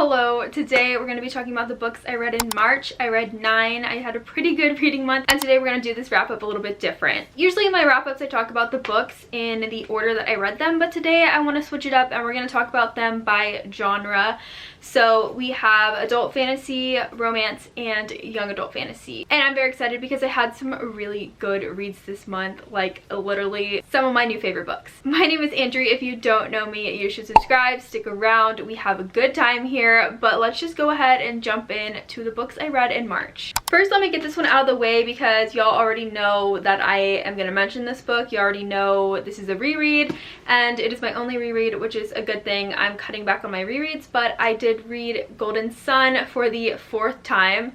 Hello, today we're going to be talking about the books I read in March. I read 9. I had a pretty good reading month, and today we're going to do this wrap up a little bit different. Usually in my wrap ups I talk about the books in the order that I read them, but today I want to switch it up and we're going to talk about them by genre. So we have adult fantasy, romance, and young adult fantasy. And I'm very excited because I had some really good reads this month, like literally some of my new favorite books. My name is Andrew. If you don't know me, you should subscribe, stick around. We have a good time here, but let's just go ahead and jump in to the books I read in March. First, let me get this one out of the way because y'all already know that I am going to mention this book. You already know this is a reread, and it is my only reread, which is a good thing. I'm cutting back on my rereads, but I did read Golden Sun for the 4th time.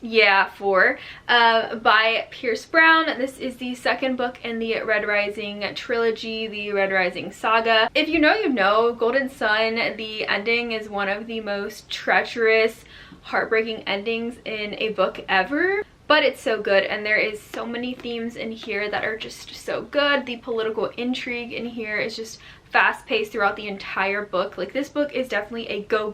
Yeah, 4. By Pierce Brown. This is the second book in the Red Rising trilogy, the Red Rising saga. If you know, you know. Golden Sun, the ending is one of the most treacherous, heartbreaking endings in a book ever. But it's so good, and there is so many themes in here that are just so good. The political intrigue in here is just fast-paced throughout the entire book. Like, this book is definitely a go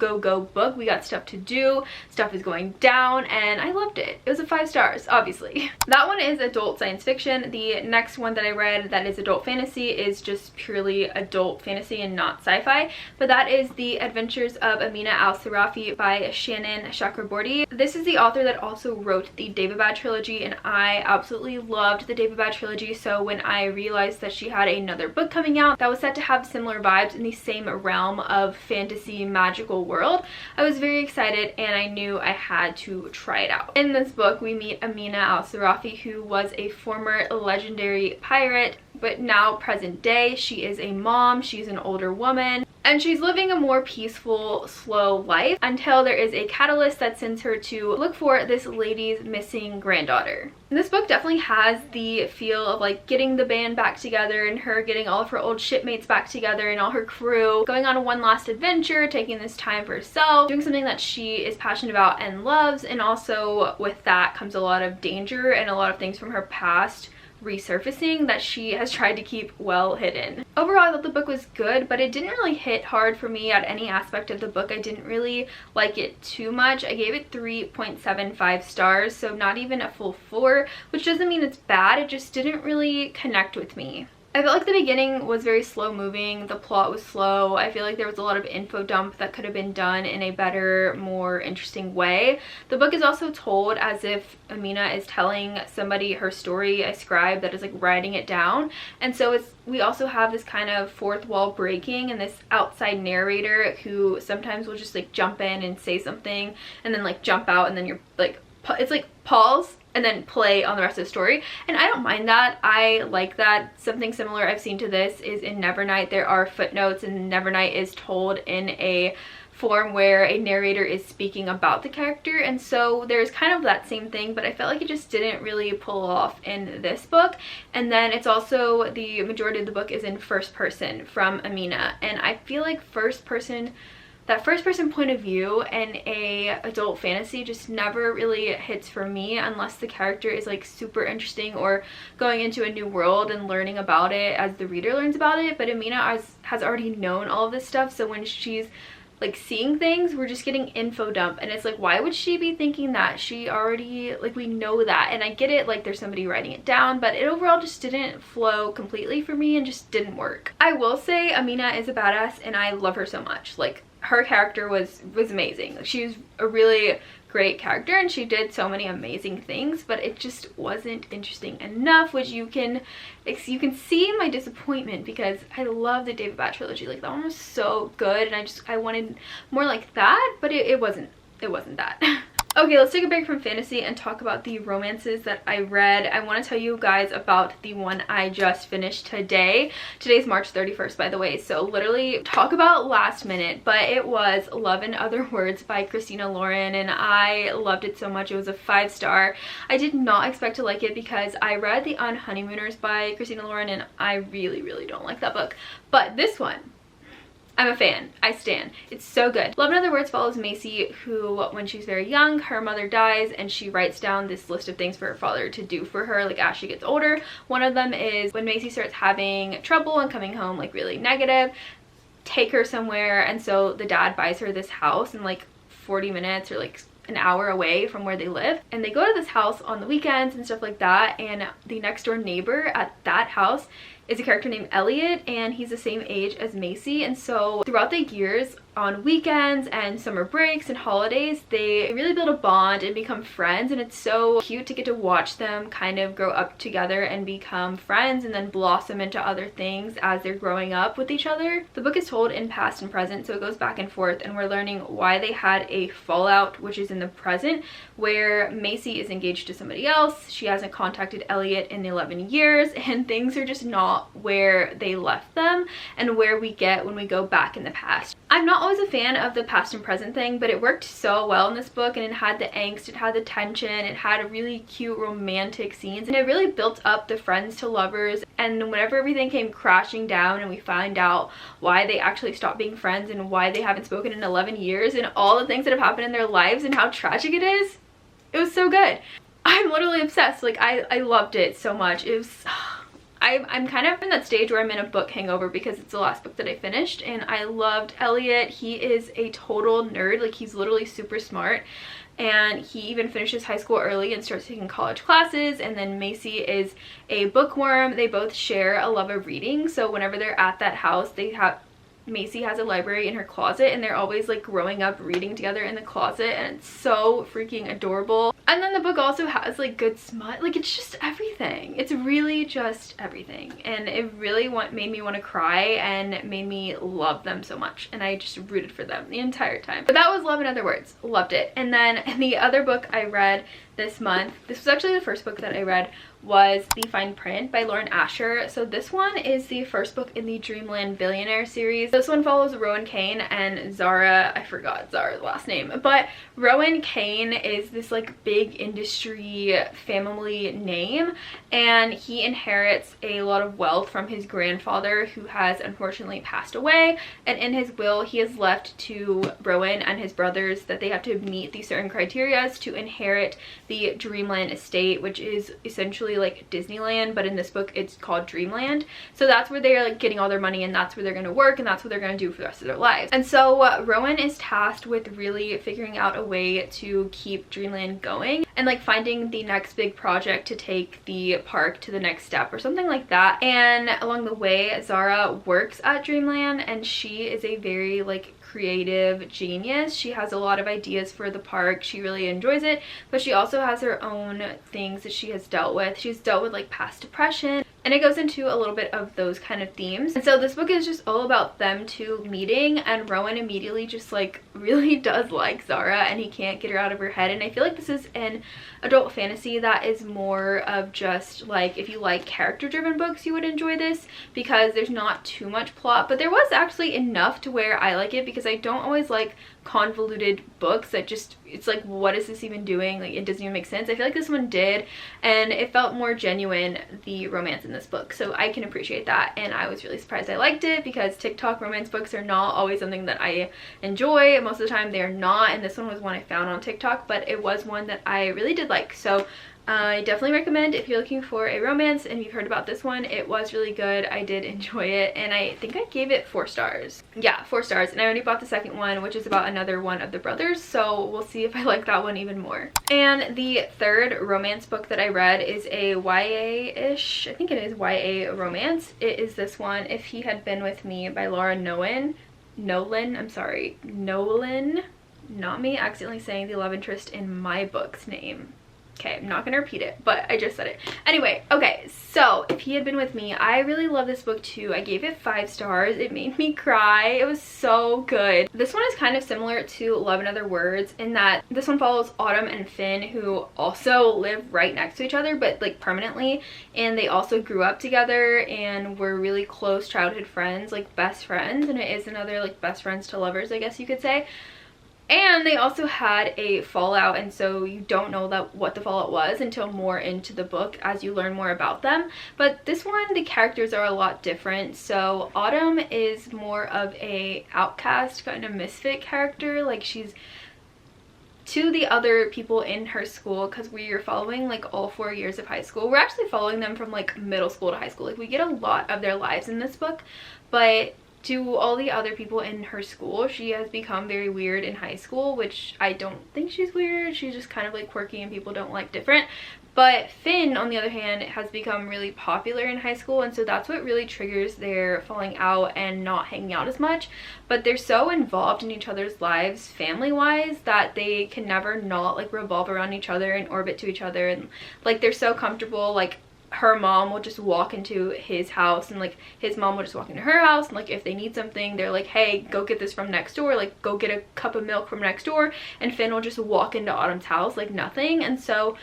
book. We got stuff to do, stuff is going down, and I loved it. It was a 5 stars, obviously. That one is adult science fiction. The next one that I read that is adult fantasy is just purely adult fantasy and not sci-fi, but that is The Adventures of Amina Al-Serafi by Shannon Chakraborty. This is the author that also wrote the Daevabad trilogy, and I absolutely loved the Daevabad trilogy, so when I realized that she had another book coming out that was set to have similar vibes in the same realm of fantasy magical world, I was very excited and I knew I had to try it out. In this book we meet Amina Al-Serafi, who was a former legendary pirate, but now present day she is a mom, she's an older woman, and she's living a more peaceful, slow life until there is a catalyst that sends her to look for this lady's missing granddaughter. And this book definitely has the feel of like getting the band back together and her getting all of her old shipmates back together and all her crew, going on one last adventure, taking this time for herself, doing something that she is passionate about and loves, and also with that comes a lot of danger and a lot of things from her past resurfacing that she has tried to keep well hidden. Overall, I thought the book was good, but it didn't really hit hard for me at any aspect of the book. I didn't really like it too much. I gave it 3.75 stars, so not even a full 4, which doesn't mean it's bad, it just didn't really connect with me. I felt like the beginning was very slow moving, the plot was slow. I feel like there was a lot of info dump that could have been done in a better, more interesting way. The book is also told as if Amina is telling somebody her story, a scribe that is like writing it down. And so we also have this kind of fourth wall breaking and this outside narrator who sometimes will just like jump in and say something and then like jump out, and then you're like, it's like pause and then play on the rest of the story, and I don't mind that. I like that. Something similar I've seen to this is in Nevernight. There are footnotes, and Nevernight is told in a form where a narrator is speaking about the character, and so there's kind of that same thing, but I felt like it just didn't really pull off in this book. And then it's also, the majority of the book is in first person from Amina, and I feel like that first person point of view in a adult fantasy just never really hits for me unless the character is like super interesting or going into a new world and learning about it as the reader learns about it. But Amina has already known all of this stuff, so when she's like seeing things, we're just getting info dump, and it's like, why would she be thinking that? She already, like, we know that. And I get it, like there's somebody writing it down, but it overall just didn't flow completely for me and just didn't work. I will say Amina is a badass and I love her so much. Like, her character was amazing. Like, she was a really great character and she did so many amazing things, but it just wasn't interesting enough, which you can see my disappointment because I love the Daevabad trilogy. Like, that one was so good and I wanted more like that, but it wasn't that. Okay, let's take a break from fantasy and talk about the romances that I read. I want to tell you guys about the one I just finished today. Today's March 31st, by the way, so literally talk about last minute, but it was Love in Other Words by Christina Lauren, and I loved it so much. It was a 5 star. I did not expect to like it because I read The Unhoneymooners by Christina Lauren and I really don't like that book, but this one, I'm a fan. I stan. It's so good. Love in Other Words follows Macy, who when she's very young, her mother dies and she writes down this list of things for her father to do for her, like as she gets older. One of them is when Macy starts having trouble and coming home like really negative, take her somewhere, and so the dad buys her this house in like 40 minutes or like an hour away from where they live, and they go to this house on the weekends and stuff like that. And the next door neighbor at that house is a character named Elliot, and he's the same age as Macy. And so throughout the years, on weekends and summer breaks and holidays, they really build a bond and become friends, and it's so cute to get to watch them kind of grow up together and become friends and then blossom into other things as they're growing up with each other. The book is told in past and present, so it goes back and forth, and we're learning why they had a fallout, which is in the present, where Macy is engaged to somebody else. She hasn't contacted Elliot in 11 years, and things are just not where they left them and where we get when we go back in the past. I'm not always a fan of the past and present thing, but it worked so well in this book, and it had the angst, it had the tension, it had really cute romantic scenes, and it really built up the friends to lovers. And whenever everything came crashing down and we find out why they actually stopped being friends and why they haven't spoken in 11 years and all the things that have happened in their lives and how tragic it is, it was so good. I'm literally obsessed. Like, I loved it so much. It was... I'm kind of in that stage where I'm in a book hangover because it's the last book that I finished, and I loved Elliot. He is a total nerd. Like, he's literally super smart, and he even finishes high school early and starts taking college classes. And then Macy is a bookworm. They both share a love of reading, so whenever they're at that house, Macy has a library in her closet, and they're always like growing up reading together in the closet, and it's so freaking adorable. And then the book also has like good smut. Like, it's just everything. It's really just everything, and it really made me want to cry and made me love them so much, and I just rooted for them the entire time. But that was Love in Other Words. Loved it. And then the other book I read this month, this was actually the first book that I read, was The Fine Print by Lauren Asher. So this one is the first book in the Dreamland Billionaire series. This one follows Rowan Kane and Zara. I forgot Zara's last name, but Rowan Kane is this like big industry family name, and he inherits a lot of wealth from his grandfather, who has unfortunately passed away. And in his will, he has left to Rowan and his brothers that they have to meet these certain criteria to inherit the Dreamland estate, which is essentially like Disneyland, but in this book it's called Dreamland. So that's where they're like getting all their money, and that's where they're going to work, and that's what they're going to do for the rest of their lives. And so Rowan is tasked with really figuring out a way to keep Dreamland going, and like finding the next big project to take the park to the next step or something like that. And along the way, Zara works at Dreamland, and she is a very like creative genius. She has a lot of ideas for the park. She really enjoys it, but she also has her own things that she has dealt with. She's dealt with like past depression, and it goes into a little bit of those kind of themes. And so this book is just all about them two meeting, and Rowan immediately just like really does like Zara, and he can't get her out of her head. And I feel like this is an adult fantasy that is more of just like, if you like character driven books, you would enjoy this, because there's not too much plot, but there was actually enough to where I like it, because I don't always like convoluted books that just, it's like, what is this even doing? Like, it doesn't even make sense. I feel like this one did, and it felt more genuine, the romance in this book, so I can appreciate that. And I was really surprised I liked it, because TikTok romance books are not always something that I enjoy. Most of the time they're not, and this one was one I found on TikTok, but it was one that I really did like. So I definitely recommend if you're looking for a romance and you've heard about this one. It was really good. I did enjoy it, and I think I gave it 4 stars. Yeah, 4 stars. And I already bought the second one, which is about another one of the brothers, so we'll see if I like that one even more. And the third romance book that I read is a YA-ish, I think it is YA romance. It is this one, If He Had Been With Me by Laura Nolan. Not me accidentally saying the love interest in my book's name. Okay, I'm not gonna repeat it, but I just said it. Anyway, okay, so If He Had Been With Me, I really love this book too. I gave it 5 stars. It made me cry. It was so good. This one is kind of similar to Love in Other Words in that this one follows Autumn and Finn, who also live right next to each other, but like permanently, and they also grew up together and were really close childhood friends, like best friends, and it is another like best friends to lovers, I guess you could say. And they also had a fallout, and so you don't know what the fallout was until more into the book as you learn more about them. But this one, the characters are a lot different. So Autumn is more of a outcast, kind of misfit character. Like, she's to the other people in her school, because we are following like all 4 years of high school. We're actually following them from like middle school to high school. Like, we get a lot of their lives in this book, but to all the other people in her school, she has become very weird in high school, which I don't think she's weird. She's just kind of like quirky and people don't like different. But Finn, on the other hand, has become really popular in high school, and so that's what really triggers their falling out and not hanging out as much. But they're so involved in each other's lives family-wise that they can never not like revolve around each other and orbit to each other, and like they're so comfortable. Like her mom will just walk into his house, and like his mom will just walk into her house, and like if they need something, they're like, hey, go get this from next door, like go get a cup of milk from next door, and Finn will just walk into Autumn's house like nothing. And so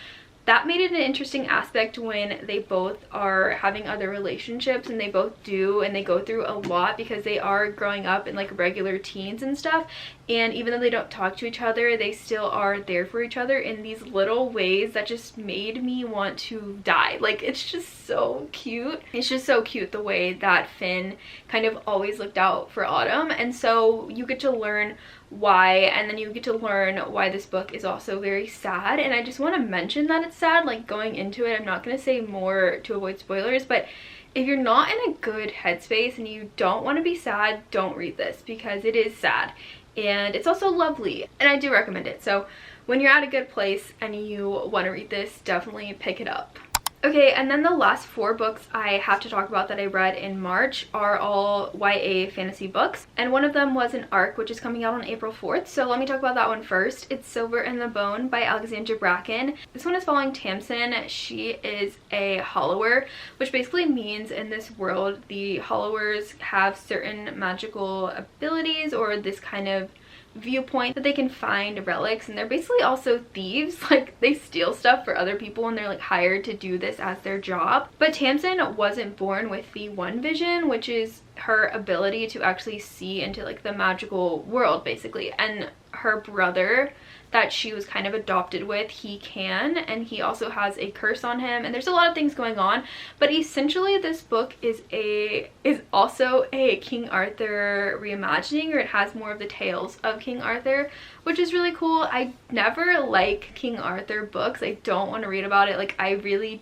that made it an interesting aspect when they both are having other relationships, and they both do, and they go through a lot because they are growing up in like regular teens and stuff, and even though they don't talk to each other, they still are there for each other in these little ways that just made me want to die. Like, it's just so cute. It's just so cute the way that Finn kind of always looked out for Autumn, and so you get to learn why, and then you get to learn why this book is also very sad. And I just want to mention that it's sad, like going into it. I'm not going to say more to avoid spoilers, but if you're not in a good headspace and you don't want to be sad, don't read this, because it is sad and it's also lovely, and I do recommend it. So when you're at a good place and you want to read this, definitely pick it up. Okay, and then the last 4 books I have to talk about that I read in March are all YA fantasy books. And one of them was an ARC, which is coming out on April 4th. So let me talk about that one first. It's Silver in the Bone by Alexandra Bracken. This one is following Tamsin. She is a hollower, which basically means in this world, the hollowers have certain magical abilities, or this kind of viewpoint that they can find relics, and they're basically also thieves. Like, they steal stuff for other people and they're like hired to do this as their job. But Tamsin wasn't born with the one vision, which is her ability to actually see into like the magical world basically, and her brother that she was kind of adopted with, he can, and he also has a curse on him, and there's a lot of things going on. But essentially this book is also a King Arthur reimagining, or it has more of the tales of King Arthur, which is really cool. I never like King Arthur books. I don't want to read about it. Like, I really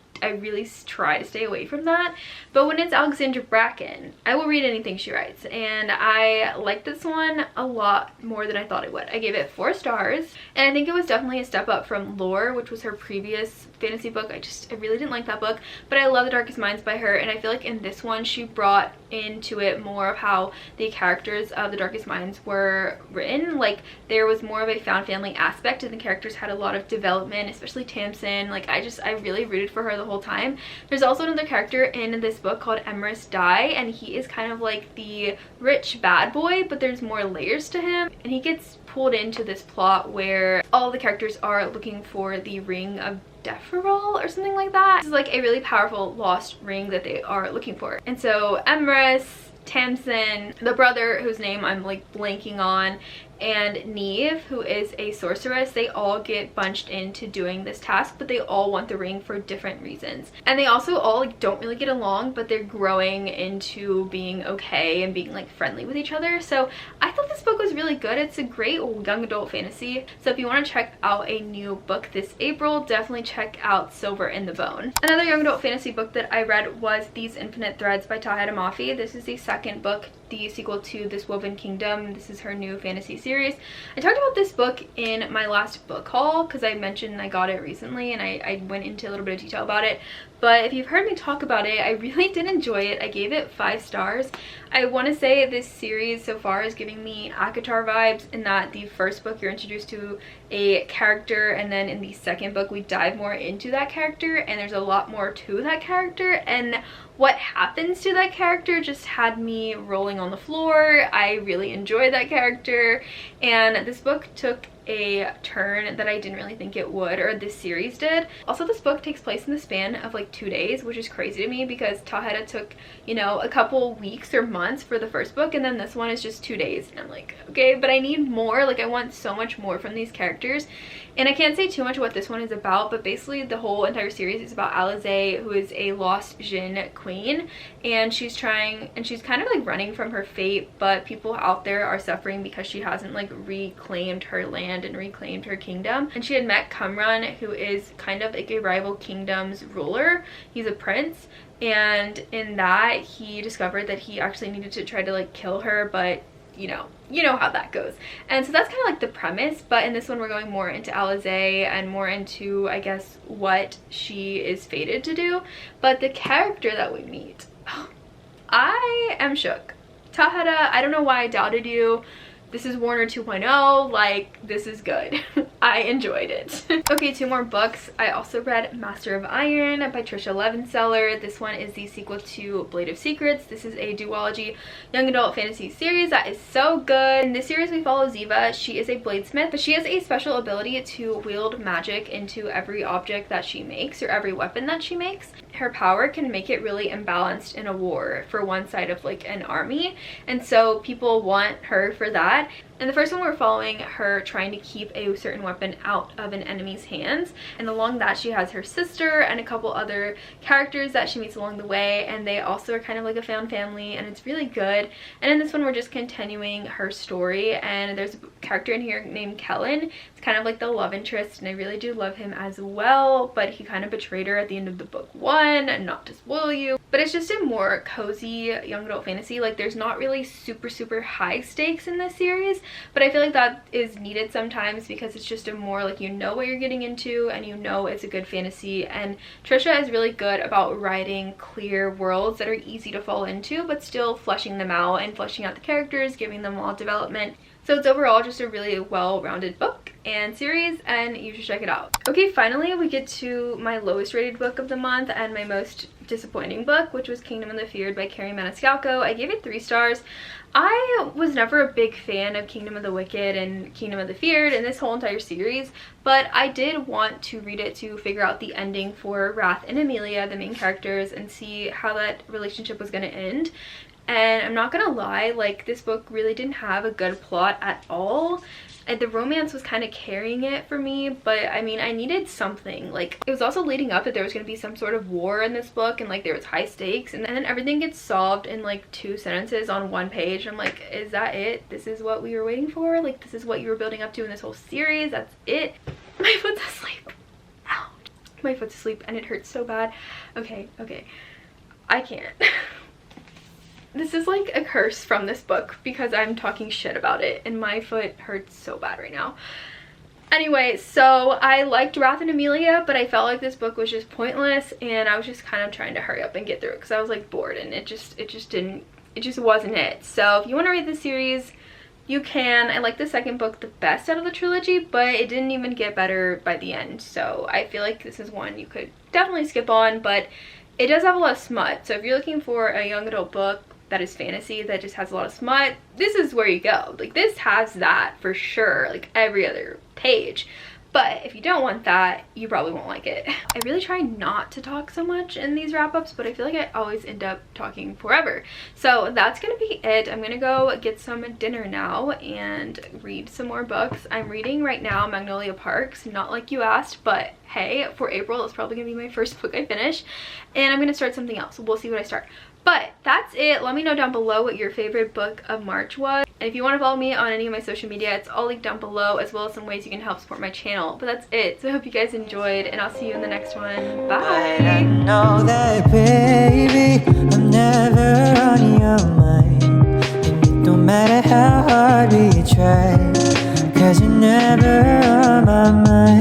try to stay away from that. But when it's Alexandra Bracken, I will read anything she writes, and I like this one a lot more than I thought it would. I gave it 4 stars, and I think it was definitely a step up from Lore, which was her previous fantasy book. I really didn't like that book, but I love The Darkest Minds by her, and I feel like in this one she brought into it more of how the characters of The Darkest Minds were written. Like, there was more of a found family aspect, and the characters had a lot of development, especially Tamsin. Like, I really rooted for her the whole time. There's also another character in this book called Emrys Dye, and he is kind of like the rich bad boy, but there's more layers to him, and he gets pulled into this plot where all the characters are looking for the Ring of Deferral or something like that. This is like a really powerful lost ring that they are looking for. And so Emrys, Tamsin, the brother whose name I'm like blanking on, and Neve, who is a sorceress, they all get bunched into doing this task, but they all want the ring for different reasons. And they also all like don't really get along, but they're growing into being okay and being like friendly with each other. So I thought this book was really good. It's a great young adult fantasy. So if you want to check out a new book this April, definitely check out Silver in the Bone. Another young adult fantasy book that I read was These Infinite Threads by Tahereh Mafi. This is the second book, the sequel to This Woven Kingdom. This is her new fantasy series. I talked about this book in my last book haul because I mentioned I got it recently, and I went into a little bit of detail about it. But if you've heard me talk about it, I really did enjoy it. I gave it 5 stars. I want to say this series so far is giving me ACOTAR vibes, in that the first book you're introduced to a character, and then in the second book we dive more into that character, and there's a lot more to that character, and what happens to that character just had me rolling on the floor. I really enjoyed that character, and this book took a turn that I didn't really think it would, or this series did. Also, this book takes place in the span of like 2 days, which is crazy to me because Tahereh took, you know, a couple weeks or months for the first book, and then this one is just 2 days, and I'm like, okay, but I need more. Like, I want so much more from these characters. And I can't say too much what this one is about, but basically the whole entire series is about Alizé, who is a lost Jinn queen, and she's kind of like running from her fate, but people out there are suffering because she hasn't like reclaimed her land land and reclaimed her kingdom. And she had met Kamran, who is kind of like a rival kingdom's ruler. He's a prince, and in that he discovered that he actually needed to try to like kill her, but you know how that goes. And so that's kind of like the premise, but in this one we're going more into Alizé and more into, I guess, what she is fated to do. But the character that we meet, I am shook. Tahara, I don't know why I doubted you. This is Warner 2.0, like, this is good. I enjoyed it. Okay, 2 more books. I also read Master of Iron by Trisha Levenseller. This one is the sequel to Blade of Secrets. This is a duology young adult fantasy series that is so good. In this series we follow Ziva. She is a bladesmith, but she has a special ability to wield magic into every object that she makes, or every weapon that she makes. Her power can make it really imbalanced in a war for one side of like an army, and so people want her for that. In the first one, we're following her trying to keep a certain weapon out of an enemy's hands, and along that she has her sister and a couple other characters that she meets along the way, and they also are kind of like a found family, and it's really good. And in this one we're just continuing her story, and there's a character in here named Kellen. It's kind of like the love interest, and I really do love him as well, but he kind of betrayed her at the end of the book 1, and not to spoil you, but it's just a more cozy young adult fantasy. Like, there's not really super high stakes in this series, but I feel like that is needed sometimes because it's just a more like, you know what you're getting into, and you know it's a good fantasy. And Trisha is really good about writing clear worlds that are easy to fall into, but still fleshing them out and fleshing out the characters, giving them all development. So it's overall just a really well-rounded book and series, and you should check it out. Okay, finally we get to my lowest rated book of the month and my most disappointing book, which was Kingdom of the Feared by Carrie Maniscalco. I gave it 3 stars. I was never a big fan of Kingdom of the Wicked and Kingdom of the Feared and this whole entire series, but I did want to read it to figure out the ending for Wrath and Amelia, the main characters, and see how that relationship was going to end. And I'm not gonna lie, like, this book really didn't have a good plot at all, and the romance was kind of carrying it for me, but I mean, I needed something. Like, it was also leading up that there was going to be some sort of war in this book, and like there was high stakes, and then everything gets solved in like 2 sentences on 1 page. I'm like, is that it? This is what we were waiting for? Like, this is what you were building up to in this whole series? That's it? My foot's asleep. Ow. My foot's asleep and it hurts so bad. Okay, I can't. This is like a curse from this book because I'm talking shit about it and my foot hurts so bad right now. Anyway, so I liked Wrath and Amelia, but I felt like this book was just pointless, and I was just kind of trying to hurry up and get through it because I was like bored, and it just wasn't it. So if you want to read this series, you can. I like the second book the best out of the trilogy, but it didn't even get better by the end. So I feel like this is one you could definitely skip on, but it does have a lot of smut. So if you're looking for a young adult book that is fantasy that just has a lot of smut, this is where you go. Like, this has that for sure, like every other page. But if you don't want that, you probably won't like it. I really try not to talk so much in these wrap-ups, but I feel like I always end up talking forever. So that's gonna be it. I'm gonna go get some dinner now and read some more books. I'm reading right now Magnolia Parks, not like you asked, but hey, for April, it's probably gonna be my first book I finish. And I'm gonna start something else. We'll see what I start. But that's it. Let me know down below what your favorite book of March was. And if you want to follow me on any of my social media, it's all linked down below, as well as some ways you can help support my channel. But that's it. So I hope you guys enjoyed, and I'll see you in the next one. Bye! I know that, baby, I'm never on your mind. And it don't matter how hard we try, 'cause you're never on my mind.